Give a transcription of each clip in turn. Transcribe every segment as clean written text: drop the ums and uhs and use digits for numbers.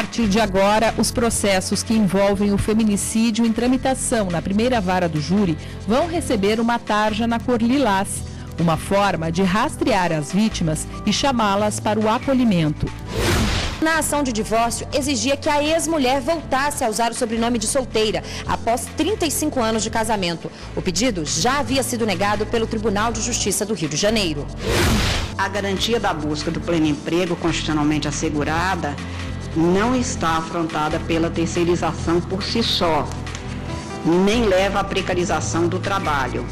partir de agora, os processos que envolvem o feminicídio em tramitação na primeira vara do júri vão receber uma tarja na cor lilás, uma forma de rastrear as vítimas e chamá-las para o acolhimento. Na ação de divórcio, exigia que a ex-mulher voltasse a usar o sobrenome de solteira após 35 anos de casamento. O pedido já havia sido negado pelo Tribunal de Justiça do Rio de Janeiro. A garantia da busca do pleno emprego constitucionalmente assegurada não está afrontada pela terceirização por si só, nem leva à precarização do trabalho.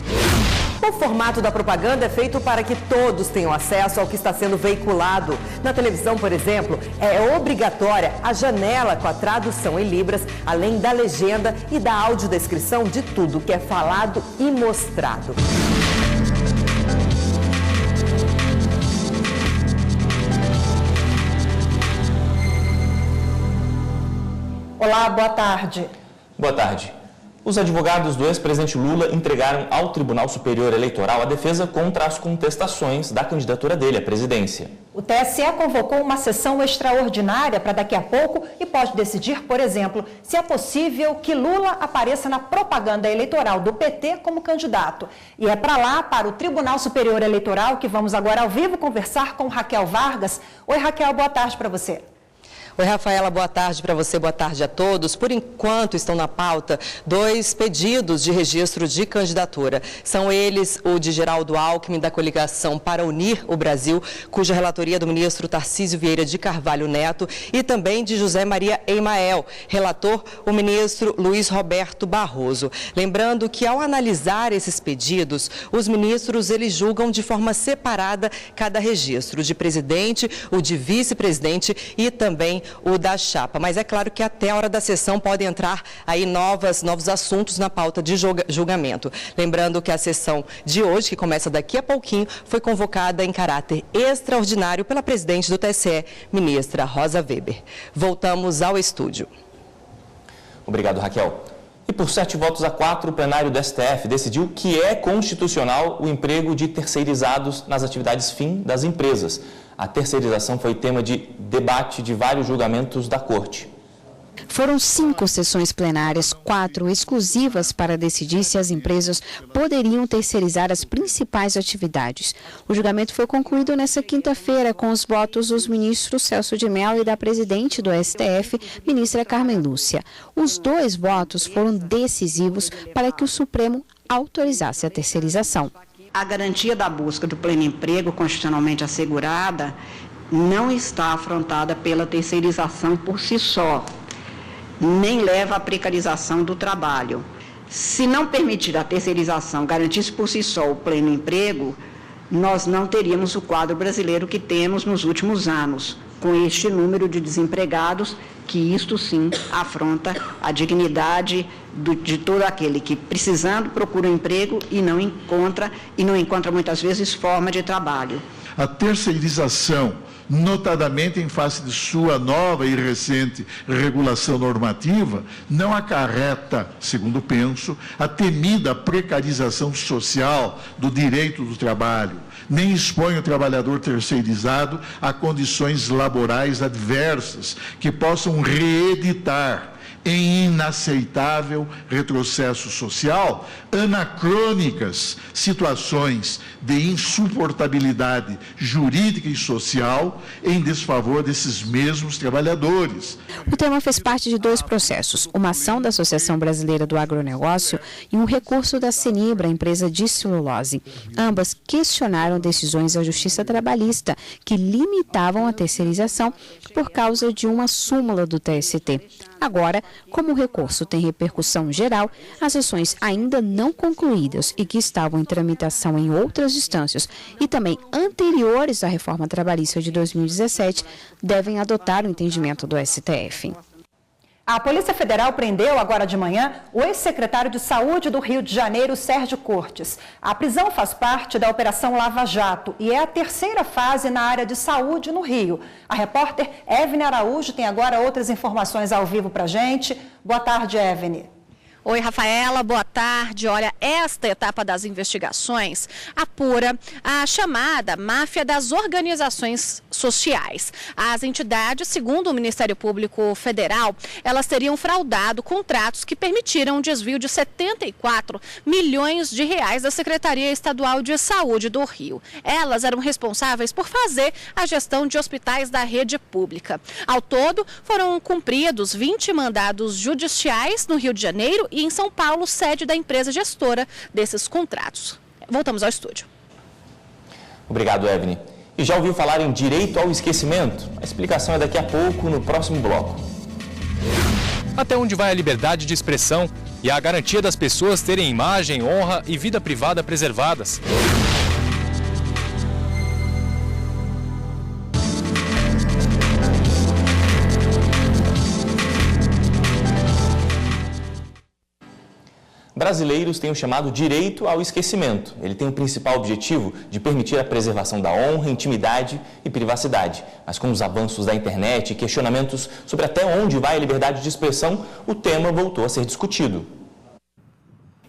O formato da propaganda é feito para que todos tenham acesso ao que está sendo veiculado. Na televisão, por exemplo, é obrigatória a janela com a tradução em libras, além da legenda e da audiodescrição de tudo que é falado e mostrado. Olá, boa tarde. Boa tarde. Os advogados do ex-presidente Lula entregaram ao Tribunal Superior Eleitoral a defesa contra as contestações da candidatura dele à presidência. O TSE convocou uma sessão extraordinária para daqui a pouco e pode decidir, por exemplo, se é possível que Lula apareça na propaganda eleitoral do PT como candidato. E é para lá, para o Tribunal Superior Eleitoral, que vamos agora ao vivo conversar com Raquel Vargas. Oi, Raquel, boa tarde para você. Oi, Rafaela, boa tarde para você, boa tarde a todos. Por enquanto, estão na pauta 2 pedidos de registro de candidatura. São eles o de Geraldo Alckmin, da coligação Para Unir o Brasil, cuja relatoria é do ministro Tarcísio Vieira de Carvalho Neto, e também de José Maria Emael, relator o ministro Luiz Roberto Barroso. Lembrando que, ao analisar esses pedidos, os ministros eles julgam de forma separada cada registro, o de presidente, o de vice-presidente e também o da chapa, mas é claro que até a hora da sessão podem entrar aí novos assuntos na pauta de julgamento. Lembrando que a sessão de hoje, que começa daqui a pouquinho, foi convocada em caráter extraordinário pela presidente do TSE, ministra Rosa Weber. Voltamos ao estúdio. Obrigado, Raquel. E por 7 votos a 4, o plenário do STF decidiu que é constitucional o emprego de terceirizados nas atividades fim das empresas. A terceirização foi tema de debate de vários julgamentos da Corte. Foram 5 sessões plenárias, 4 exclusivas para decidir se as empresas poderiam terceirizar as principais atividades. O julgamento foi concluído nesta quinta-feira com os votos dos ministros Celso de Mello e da presidente do STF, ministra Carmen Lúcia. Os 2 votos foram decisivos para que o Supremo autorizasse a terceirização. A garantia da busca do pleno emprego constitucionalmente assegurada não está afrontada pela terceirização por si só, nem leva à precarização do trabalho. Se não permitir a terceirização garantisse por si só o pleno emprego, nós não teríamos o quadro brasileiro que temos nos últimos anos, com este número de desempregados, que isto sim afronta a dignidade de todo aquele que, precisando, procura um emprego e não encontra muitas vezes forma de trabalho. A terceirização, notadamente em face de sua nova e recente regulação normativa, não acarreta, segundo penso, a temida precarização social do direito do trabalho, nem expõe o trabalhador terceirizado a condições laborais adversas que possam reeditar em inaceitável retrocesso social, anacrônicas situações de insuportabilidade jurídica e social em desfavor desses mesmos trabalhadores. O tema fez parte de 2 processos, uma ação da Associação Brasileira do Agronegócio e um recurso da Cenibra, empresa de celulose. Ambas questionaram decisões da Justiça Trabalhista que limitavam a terceirização por causa de uma súmula do TST. Agora, como o recurso tem repercussão geral, as ações ainda não concluídas e que estavam em tramitação em outras instâncias e também anteriores à reforma trabalhista de 2017 devem adotar o entendimento do STF. A Polícia Federal prendeu agora de manhã o ex-secretário de Saúde do Rio de Janeiro, Sérgio Cortes. A prisão faz parte da Operação Lava Jato e é a 3ª fase na área de saúde no Rio. A repórter Evne Araújo tem agora outras informações ao vivo para a gente. Boa tarde, Evne. Oi, Rafaela, boa tarde. Olha, esta etapa das investigações apura a chamada máfia das organizações sociais. As entidades, segundo o Ministério Público Federal, elas teriam fraudado contratos que permitiram um desvio de 74 milhões de reais da Secretaria Estadual de Saúde do Rio. Elas eram responsáveis por fazer a gestão de hospitais da rede pública. Ao todo, foram cumpridos 20 mandados judiciais no Rio de Janeiro e em São Paulo, sede da empresa gestora desses contratos. Voltamos ao estúdio. Obrigado, Evne. E já ouviu falar em direito ao esquecimento? A explicação é daqui a pouco, no próximo bloco. Até onde vai a liberdade de expressão e a garantia das pessoas terem imagem, honra e vida privada preservadas? Brasileiros têm o chamado direito ao esquecimento. Ele tem o principal objetivo de permitir a preservação da honra, intimidade e privacidade. Mas com os avanços da internet e questionamentos sobre até onde vai a liberdade de expressão, o tema voltou a ser discutido.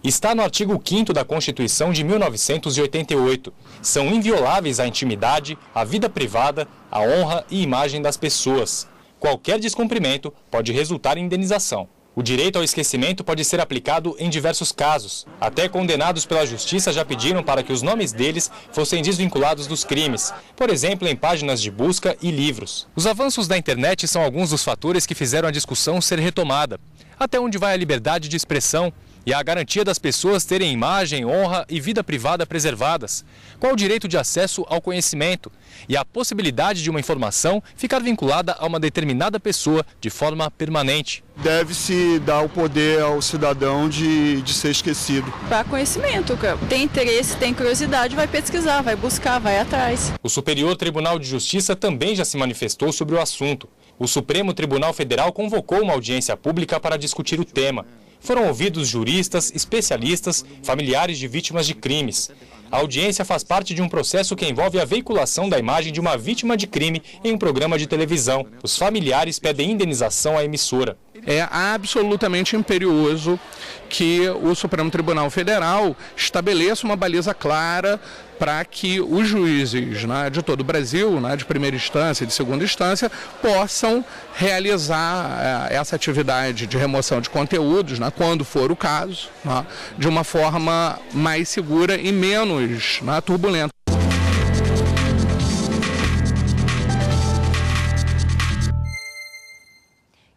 Está no artigo 5º da Constituição de 1988. São invioláveis a intimidade, a vida privada, a honra e imagem das pessoas. Qualquer descumprimento pode resultar em indenização. O direito ao esquecimento pode ser aplicado em diversos casos. Até condenados pela justiça já pediram para que os nomes deles fossem desvinculados dos crimes, por exemplo, em páginas de busca e livros. Os avanços da internet são alguns dos fatores que fizeram a discussão ser retomada. Até onde vai a liberdade de expressão e a garantia das pessoas terem imagem, honra e vida privada preservadas? Qual o direito de acesso ao conhecimento e a possibilidade de uma informação ficar vinculada a uma determinada pessoa de forma permanente? Deve-se dar o poder ao cidadão de ser esquecido. Para conhecimento, tem interesse, tem curiosidade, vai pesquisar, vai buscar, vai atrás. O Superior Tribunal de Justiça também já se manifestou sobre o assunto. O Supremo Tribunal Federal convocou uma audiência pública para discutir o tema. Foram ouvidos juristas, especialistas, familiares de vítimas de crimes. A audiência faz parte de um processo que envolve a veiculação da imagem de uma vítima de crime em um programa de televisão. Os familiares pedem indenização à emissora. É absolutamente imperioso que o Supremo Tribunal Federal estabeleça uma baliza clara para que os juízes, né, de todo o Brasil, né, de primeira instância e de segunda instância, possam realizar essa atividade de remoção de conteúdos, né, quando for o caso, né, de uma forma mais segura e menos, né, turbulenta.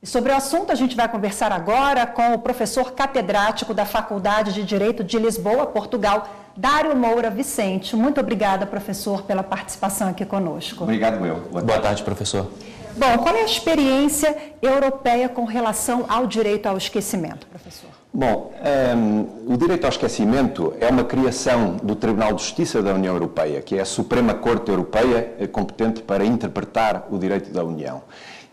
Sobre o assunto, a gente vai conversar agora com o professor catedrático da Faculdade de Direito de Lisboa, Portugal, Dário Moura Vicente. Muito obrigada, professor, pela participação aqui conosco. Obrigado, eu. Boa tarde, professor. Bom, qual é a experiência europeia com relação ao direito ao esquecimento, professor? Bom, o direito ao esquecimento é uma criação do Tribunal de Justiça da União Europeia, que é a Suprema Corte Europeia competente para interpretar o direito da União.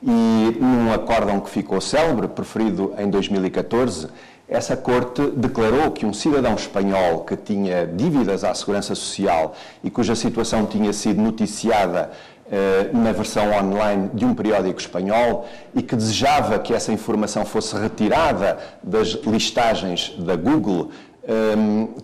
E num acórdão que ficou célebre, preferido em 2014, essa Corte declarou que um cidadão espanhol que tinha dívidas à Segurança Social e cuja situação tinha sido noticiada na versão online de um periódico espanhol e que desejava que essa informação fosse retirada das listagens da Google,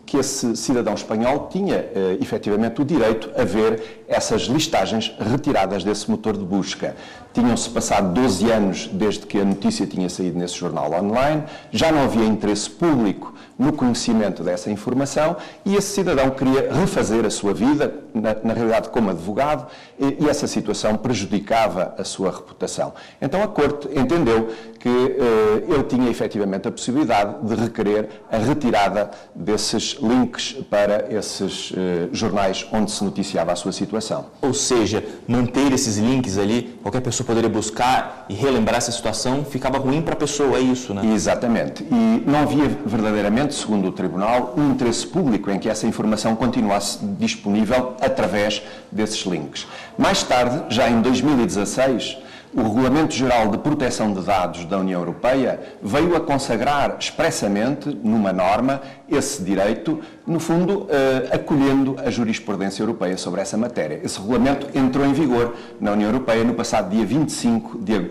que esse cidadão espanhol tinha efetivamente o direito a ver essas listagens retiradas desse motor de busca. Tinham-se passado 12 anos desde que a notícia tinha saído nesse jornal online, já não havia interesse público no conhecimento dessa informação e esse cidadão queria refazer a sua vida, na realidade como advogado, e essa situação prejudicava a sua reputação. Então a Corte entendeu que ele tinha efetivamente a possibilidade de requerer a retirada desses links para esses jornais onde se noticiava a sua situação. Ou seja, manter esses links ali, qualquer pessoa poderia buscar e relembrar essa situação, ficava ruim para a pessoa, é isso, né? Exatamente. E não havia verdadeiramente, segundo o Tribunal, um interesse público em que essa informação continuasse disponível através desses links. Mais tarde, já em 2016, o Regulamento Geral de Proteção de Dados da União Europeia veio a consagrar expressamente, numa norma, esse direito, no fundo, acolhendo a jurisprudência europeia sobre essa matéria. Esse regulamento entrou em vigor na União Europeia no passado dia 25 de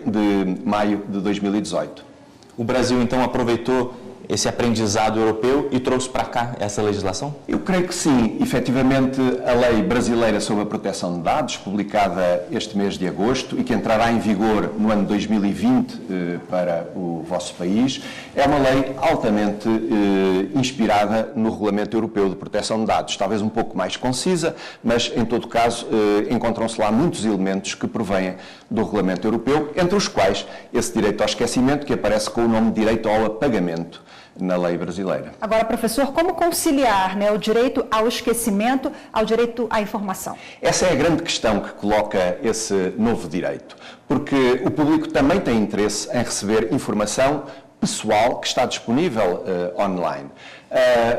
maio de 2018. O Brasil, então, aproveitou esse aprendizado europeu e trouxe para cá essa legislação? Eu creio que sim. Efetivamente, a Lei Brasileira sobre a Proteção de Dados, publicada este mês de agosto e que entrará em vigor no ano 2020 para o vosso país, é uma lei altamente inspirada no Regulamento Europeu de Proteção de Dados. Talvez um pouco mais concisa, mas, em todo caso, encontram-se lá muitos elementos que provêm do Regulamento Europeu, entre os quais esse direito ao esquecimento, que aparece com o nome de direito ao apagamento na lei brasileira. Agora, professor, como conciliar, o direito ao esquecimento ao direito à informação? Essa é a grande questão que coloca esse novo direito, porque o público também tem interesse em receber informação pessoal que está disponível online.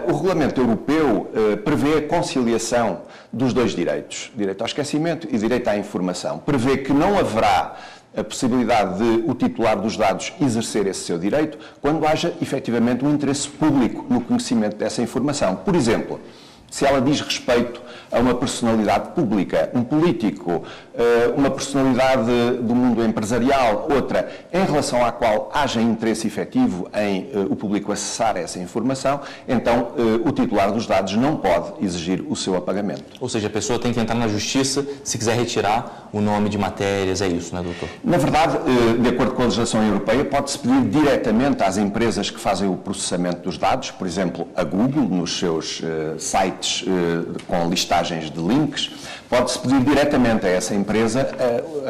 O Regulamento Europeu prevê a conciliação dos dois direitos, direito ao esquecimento e direito à informação. Prevê que não haverá a possibilidade de o titular dos dados exercer esse seu direito quando haja efetivamente um interesse público no conhecimento dessa informação. Por exemplo, se ela diz respeito a uma personalidade pública, um político, uma personalidade do mundo empresarial, outra, em relação à qual haja interesse efetivo em o público acessar essa informação, então o titular dos dados não pode exigir o seu apagamento. Ou seja, a pessoa tem que entrar na justiça se quiser retirar o nome de matérias, é isso, não é, doutor? Na verdade, de acordo com a legislação europeia, pode-se pedir diretamente às empresas que fazem o processamento dos dados, por exemplo, a Google, nos seus sites com listagens de links, pode-se pedir diretamente a essa empresa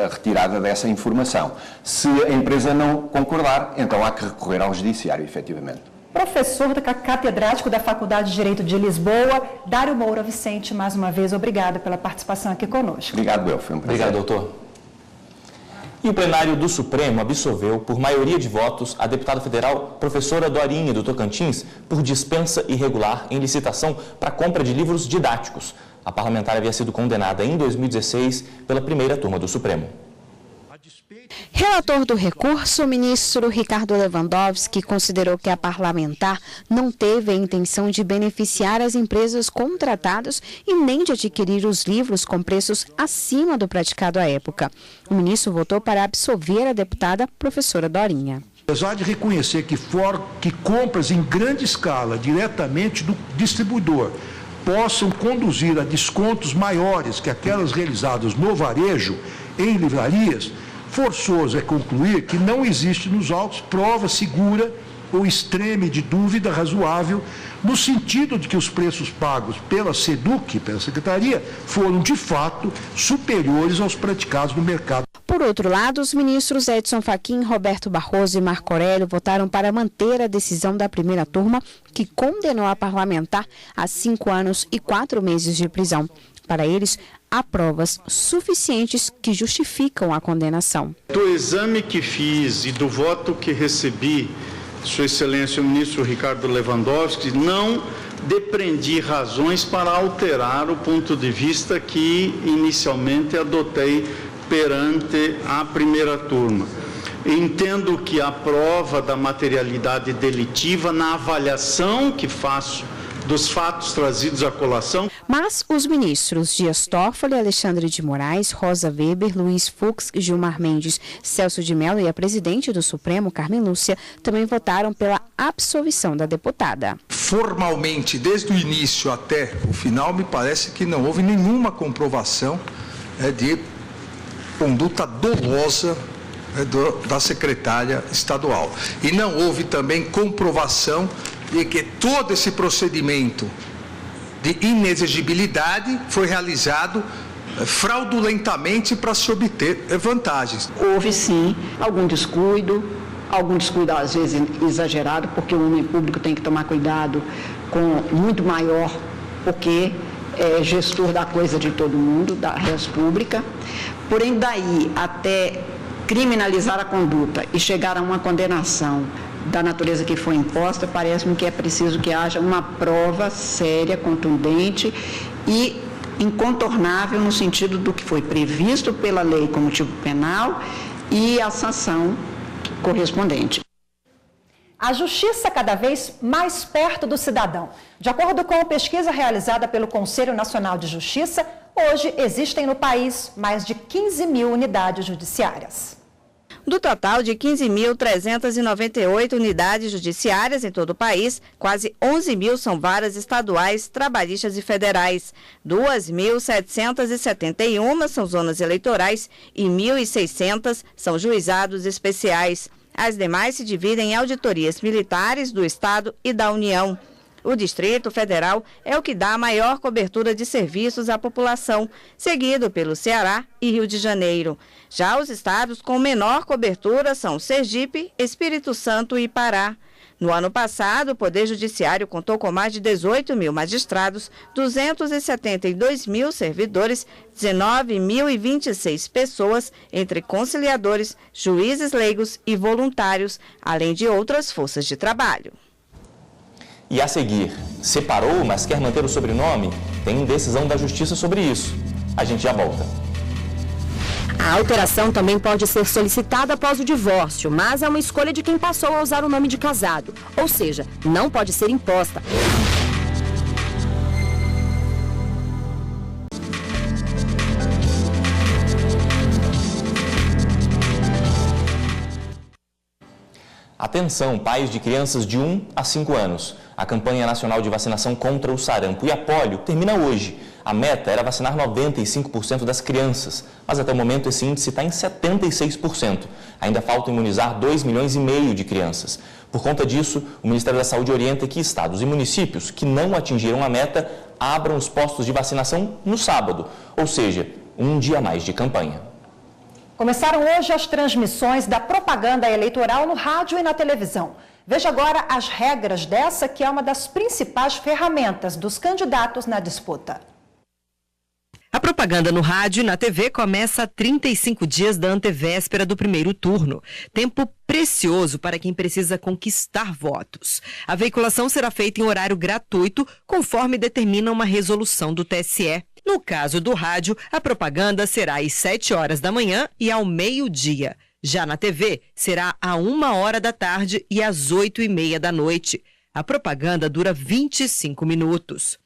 a retirada dessa informação. Se a empresa não concordar, então há que recorrer ao judiciário, efetivamente. Professor catedrático da Faculdade de Direito de Lisboa, Dário Moura Vicente, mais uma vez, obrigado pela participação aqui conosco. Obrigado, eu, foi um prazer. Obrigado, doutor. E o plenário do Supremo absolveu, por maioria de votos, a deputada federal professora Dorinha, do Tocantins, por dispensa irregular em licitação para compra de livros didáticos. A parlamentar havia sido condenada em 2016 pela primeira turma do Supremo. Relator do recurso, o ministro Ricardo Lewandowski considerou que a parlamentar não teve a intenção de beneficiar as empresas contratadas e nem de adquirir os livros com preços acima do praticado à época. O ministro votou para absolver a deputada professora Dorinha. Apesar de reconhecer que compras em grande escala diretamente do distribuidor possam conduzir a descontos maiores que aquelas realizadas no varejo em livrarias, forçoso é concluir que não existe nos autos prova segura ou extreme de dúvida razoável no sentido de que os preços pagos pela SEDUC, pela Secretaria, foram de fato superiores aos praticados no mercado. Por outro lado, os ministros Edson Fachin, Roberto Barroso e Marco Aurélio votaram para manter a decisão da primeira turma, que condenou a parlamentar a 5 anos e 4 meses de prisão. Para eles, há provas suficientes que justificam a condenação. Do exame que fiz e do voto que recebi, Sua Excelência o ministro Ricardo Lewandowski, não depreendi razões para alterar o ponto de vista que inicialmente adotei perante a primeira turma. Entendo que a prova da materialidade delitiva na avaliação que faço dos fatos trazidos à colação. Mas os ministros Dias Toffoli, Alexandre de Moraes, Rosa Weber, Luiz Fux, Gilmar Mendes, Celso de Mello e a presidente do Supremo, Carmen Lúcia, também votaram pela absolvição da deputada. Formalmente, desde o início até o final, me parece que não houve nenhuma comprovação de conduta dolosa da secretária estadual. E não houve também comprovação de que todo esse procedimento de inexigibilidade foi realizado fraudulentamente para se obter vantagens. Houve sim algum descuido às vezes exagerado, porque o homem público tem que tomar cuidado com muito maior, porque é gestor da coisa de todo mundo, da res pública. Porém, daí até criminalizar a conduta e chegar a uma condenação da natureza que foi imposta, parece-me que é preciso que haja uma prova séria, contundente e incontornável no sentido do que foi previsto pela lei como tipo penal e a sanção correspondente. A justiça cada vez mais perto do cidadão. De acordo com a pesquisa realizada pelo Conselho Nacional de Justiça, hoje existem no país mais de 15 mil unidades judiciárias. Do total de 15.398 unidades judiciárias em todo o país, quase 11 mil são varas estaduais, trabalhistas e federais. 2.771 são zonas eleitorais e 1.600 são juizados especiais. As demais se dividem em auditorias militares do Estado e da União. O Distrito Federal é o que dá a maior cobertura de serviços à população, seguido pelo Ceará e Rio de Janeiro. Já os estados com menor cobertura são Sergipe, Espírito Santo e Pará. No ano passado, o Poder Judiciário contou com mais de 18 mil magistrados, 272 mil servidores, 19.026 pessoas, entre conciliadores, juízes leigos e voluntários, além de outras forças de trabalho. E a seguir, separou, mas quer manter o sobrenome? Tem decisão da Justiça sobre isso. A gente já volta. A alteração também pode ser solicitada após o divórcio, mas é uma escolha de quem passou a usar o nome de casado. Ou seja, não pode ser imposta. Atenção, pais de crianças de 1 a 5 anos. A campanha nacional de vacinação contra o sarampo e a pólio termina hoje. A meta era vacinar 95% das crianças, mas até o momento esse índice está em 76%. Ainda falta imunizar 2,5 milhões de crianças. Por conta disso, o Ministério da Saúde orienta que estados e municípios que não atingiram a meta abram os postos de vacinação no sábado, ou seja, um dia a mais de campanha. Começaram hoje as transmissões da propaganda eleitoral no rádio e na televisão. Veja agora as regras dessa, que é uma das principais ferramentas dos candidatos na disputa. A propaganda no rádio e na TV começa a 35 dias da antevéspera do primeiro turno. Tempo precioso para quem precisa conquistar votos. A veiculação será feita em horário gratuito, conforme determina uma resolução do TSE. No caso do rádio, a propaganda será às 7 horas da manhã e ao meio-dia. Já na TV, será a 1 hora da tarde e às 8h30 da noite. A propaganda dura 25 minutos.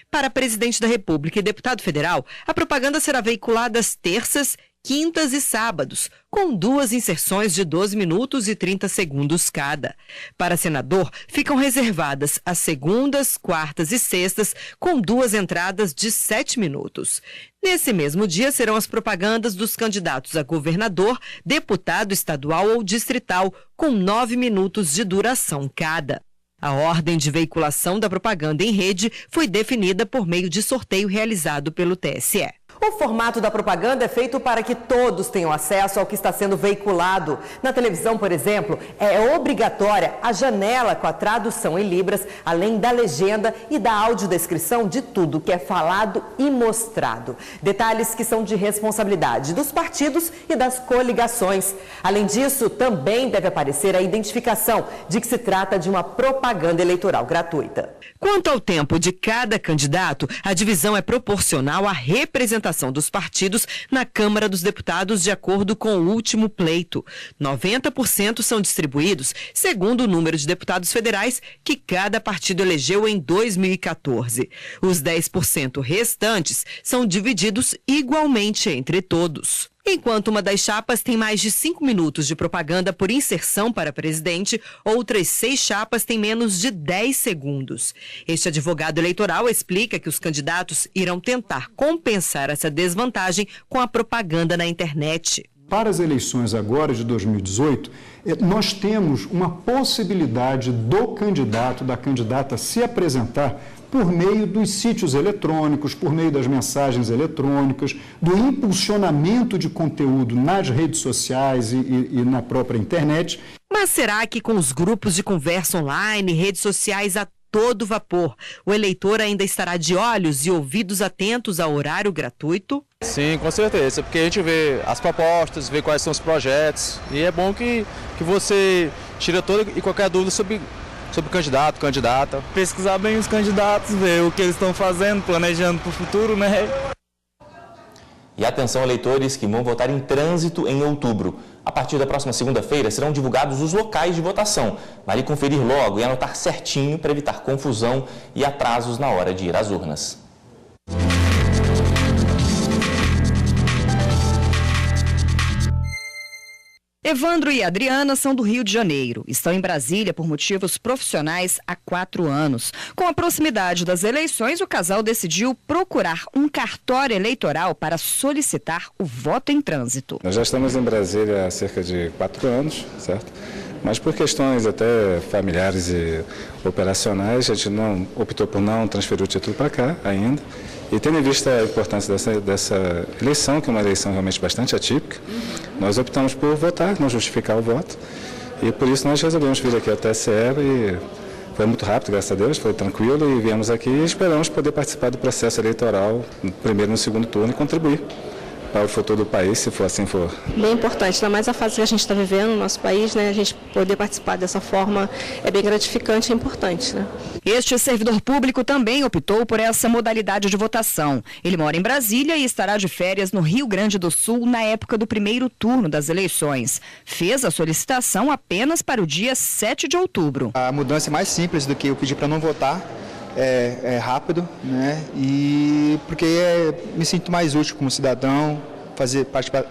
Para presidente da República e deputado federal, a propaganda será veiculada às terças, quintas e sábados, com 2 inserções de 12 minutos e 30 segundos cada. Para senador, ficam reservadas as segundas, quartas e sextas, com 2 entradas de 7 minutos. Nesse mesmo dia serão as propagandas dos candidatos a governador, deputado estadual ou distrital, com 9 minutos de duração cada. A ordem de veiculação da propaganda em rede foi definida por meio de sorteio realizado pelo TSE. O formato da propaganda é feito para que todos tenham acesso ao que está sendo veiculado. Na televisão, por exemplo, é obrigatória a janela com a tradução em libras, além da legenda e da audiodescrição de tudo que é falado e mostrado. Detalhes que são de responsabilidade dos partidos e das coligações. Além disso, também deve aparecer a identificação de que se trata de uma propaganda eleitoral gratuita. Quanto ao tempo de cada candidato, a divisão é proporcional à representação dos partidos na Câmara dos Deputados de acordo com o último pleito. 90% são distribuídos segundo o número de deputados federais que cada partido elegeu em 2014. Os 10% restantes são divididos igualmente entre todos. Enquanto uma das chapas tem mais de 5 minutos de propaganda por inserção para presidente, outras 6 chapas têm menos de 10 segundos. Este advogado eleitoral explica que os candidatos irão tentar compensar essa desvantagem com a propaganda na internet. Para as eleições agora de 2018, nós temos uma possibilidade do candidato, da candidata se apresentar por meio dos sítios eletrônicos, por meio das mensagens eletrônicas, do impulsionamento de conteúdo nas redes sociais e na própria internet. Mas será que com os grupos de conversa online, redes sociais a todo vapor, o eleitor ainda estará de olhos e ouvidos atentos ao horário gratuito? Sim, com certeza, porque a gente vê as propostas, vê quais são os projetos, e é bom que você tira toda e qualquer dúvida sobre o candidato, candidata. Pesquisar bem os candidatos, ver o que eles estão fazendo, planejando para o futuro, né? E atenção, eleitores que vão votar em trânsito em outubro. A partir da próxima segunda-feira serão divulgados os locais de votação. Vale conferir logo e anotar certinho para evitar confusão e atrasos na hora de ir às urnas. Evandro e Adriana são do Rio de Janeiro. Estão em Brasília por motivos profissionais há 4 anos. Com a proximidade das eleições, o casal decidiu procurar um cartório eleitoral para solicitar o voto em trânsito. Nós já estamos em Brasília há cerca de 4 anos, certo? Mas por questões até familiares e operacionais, a gente optou por não transferir o título para cá ainda. E tendo em vista a importância dessa eleição, que é uma eleição realmente bastante atípica, nós optamos por votar, não justificar o voto. E por isso nós resolvemos vir aqui ao TSE e foi muito rápido, graças a Deus, foi tranquilo e viemos aqui e esperamos poder participar do processo eleitoral no primeiro e no segundo turno e contribuir para o futuro do país, se for assim for. Bem importante, ainda mais a fase que a gente está vivendo no nosso país, né? A gente poder participar dessa forma é bem gratificante e importante, né? Este servidor público também optou por essa modalidade de votação. Ele mora em Brasília e estará de férias no Rio Grande do Sul na época do primeiro turno das eleições. Fez a solicitação apenas para o dia 7 de outubro. A mudança é mais simples do que eu pedir para não votar. É rápido, né? E porque me sinto mais útil como cidadão,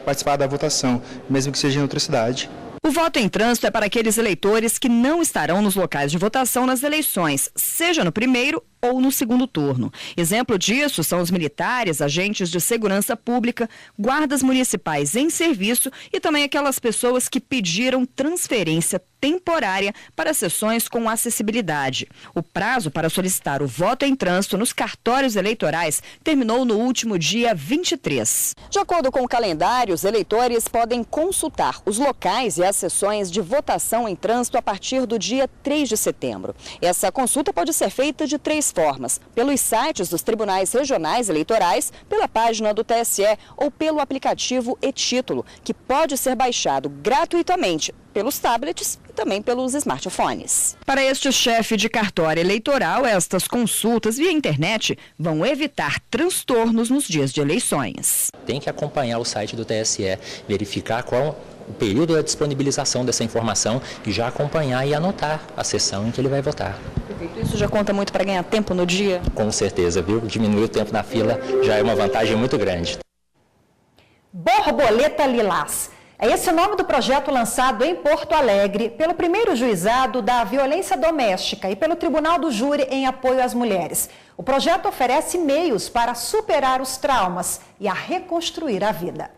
participar da votação, mesmo que seja em outra cidade. O voto em trânsito é para aqueles eleitores que não estarão nos locais de votação nas eleições, seja no primeiro ou no segundo turno. Exemplo disso são os militares, agentes de segurança pública, guardas municipais em serviço e também aquelas pessoas que pediram transferência temporária para sessões com acessibilidade. O prazo para solicitar o voto em trânsito nos cartórios eleitorais terminou no último dia 23. De acordo com o calendário, os eleitores podem consultar os locais e as sessões de votação em trânsito a partir do dia 3 de setembro. Essa consulta pode ser feita de 3 formas: pelos sites dos tribunais regionais eleitorais, pela página do TSE ou pelo aplicativo e-Título, que pode ser baixado gratuitamente pelos tablets e também pelos smartphones. Para este chefe de cartório eleitoral, estas consultas via internet vão evitar transtornos nos dias de eleições. Tem que acompanhar o site do TSE, verificar qual o período da disponibilização dessa informação e já acompanhar e anotar a sessão em que ele vai votar. Isso já conta muito para ganhar tempo no dia? Com certeza, viu? Diminuir o tempo na fila já é uma vantagem muito grande. Borboleta Lilás. É esse o nome do projeto lançado em Porto Alegre pelo primeiro juizado da violência doméstica e pelo Tribunal do Júri em apoio às mulheres. O projeto oferece meios para superar os traumas e a reconstruir a vida.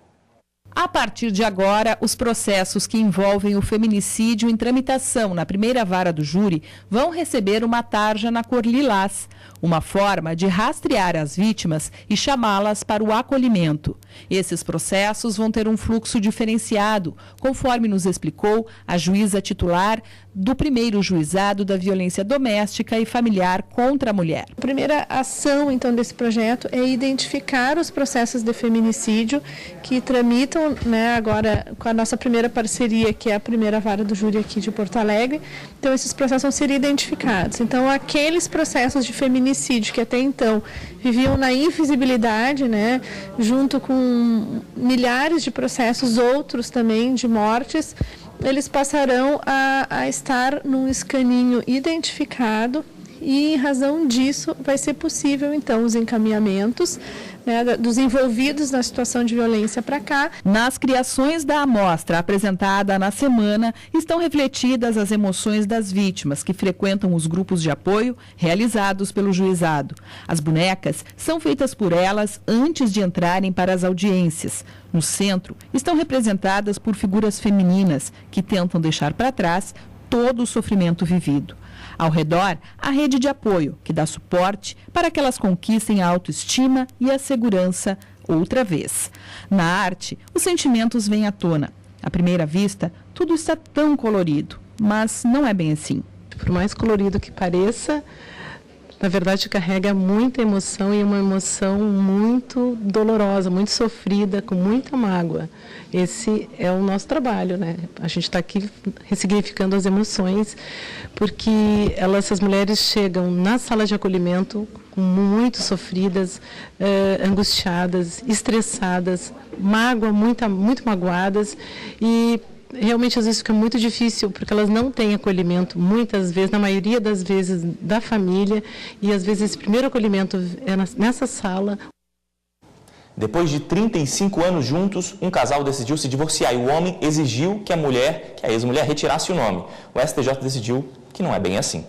A partir de agora, os processos que envolvem o feminicídio em tramitação na primeira vara do júri vão receber uma tarja na cor lilás, uma forma de rastrear as vítimas e chamá-las para o acolhimento. Esses processos vão ter um fluxo diferenciado, conforme nos explicou a juíza titular do primeiro juizado da violência doméstica e familiar contra a mulher. A primeira ação, então, desse projeto é identificar os processos de feminicídio que tramitam, né, agora com a nossa primeira parceria, que é a primeira vara do júri aqui de Porto Alegre. Então, esses processos vão ser identificados. Então, aqueles processos de feminicídio que até então viviam na invisibilidade, né, junto com milhares de processos outros também de mortes, eles passarão a estar num escaninho identificado e, em razão disso, vai ser possível, então, os encaminhamentos, né, dos envolvidos na situação de violência para cá. Nas criações da amostra apresentada na semana, estão refletidas as emoções das vítimas que frequentam os grupos de apoio realizados pelo juizado. As bonecas são feitas por elas antes de entrarem para as audiências. No centro, estão representadas por figuras femininas que tentam deixar para trás todo o sofrimento vivido. Ao redor, a rede de apoio, que dá suporte para que elas conquistem a autoestima e a segurança outra vez. Na arte, os sentimentos vêm à tona. À primeira vista, tudo está tão colorido, mas não é bem assim. Por mais colorido que pareça, na verdade carrega muita emoção e uma emoção muito dolorosa, muito sofrida, com muita mágoa. Esse é o nosso trabalho, né? A gente está aqui ressignificando as emoções, porque essas mulheres chegam na sala de acolhimento muito sofridas, angustiadas, estressadas, muito magoadas, e realmente às vezes fica muito difícil, porque elas não têm acolhimento, muitas vezes, na maioria das vezes, da família, e às vezes esse primeiro acolhimento é nessa sala. Depois de 35 anos juntos, um casal decidiu se divorciar e o homem exigiu que a ex-mulher retirasse o nome. O STJ decidiu que não é bem assim.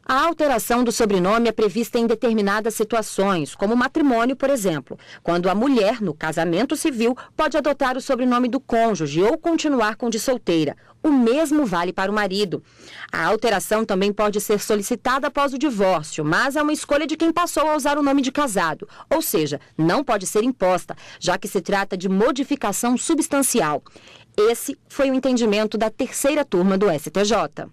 A alteração do sobrenome é prevista em determinadas situações, como matrimônio, por exemplo, quando a mulher, no casamento civil, pode adotar o sobrenome do cônjuge ou continuar com o de solteira. O mesmo vale para o marido. A alteração também pode ser solicitada após o divórcio, mas é uma escolha de quem passou a usar o nome de casado, ou seja, não pode ser imposta, já que se trata de modificação substancial. Esse foi o entendimento da terceira turma do STJ.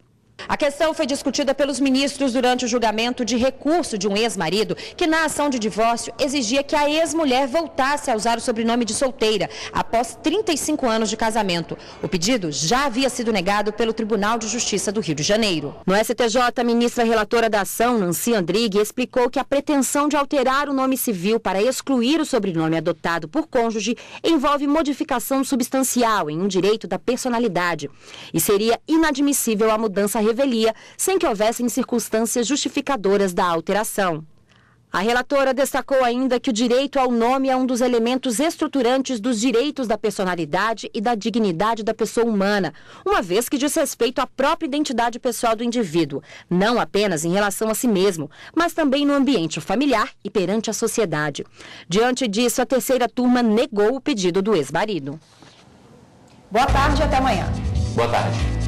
A questão foi discutida pelos ministros durante o julgamento de recurso de um ex-marido que, na ação de divórcio, exigia que a ex-mulher voltasse a usar o sobrenome de solteira após 35 anos de casamento. O pedido já havia sido negado pelo Tribunal de Justiça do Rio de Janeiro. No STJ, a ministra relatora da ação, Nancy Andrighi, explicou que a pretensão de alterar o nome civil para excluir o sobrenome adotado por cônjuge envolve modificação substancial em um direito da personalidade e seria inadmissível a mudança revelia, sem que houvessem circunstâncias justificadoras da alteração. A relatora destacou ainda que o direito ao nome é um dos elementos estruturantes dos direitos da personalidade e da dignidade da pessoa humana, uma vez que diz respeito à própria identidade pessoal do indivíduo, não apenas em relação a si mesmo, mas também no ambiente familiar e perante a sociedade. Diante disso, a terceira turma negou o pedido do ex-marido. Boa tarde e até amanhã. Boa tarde.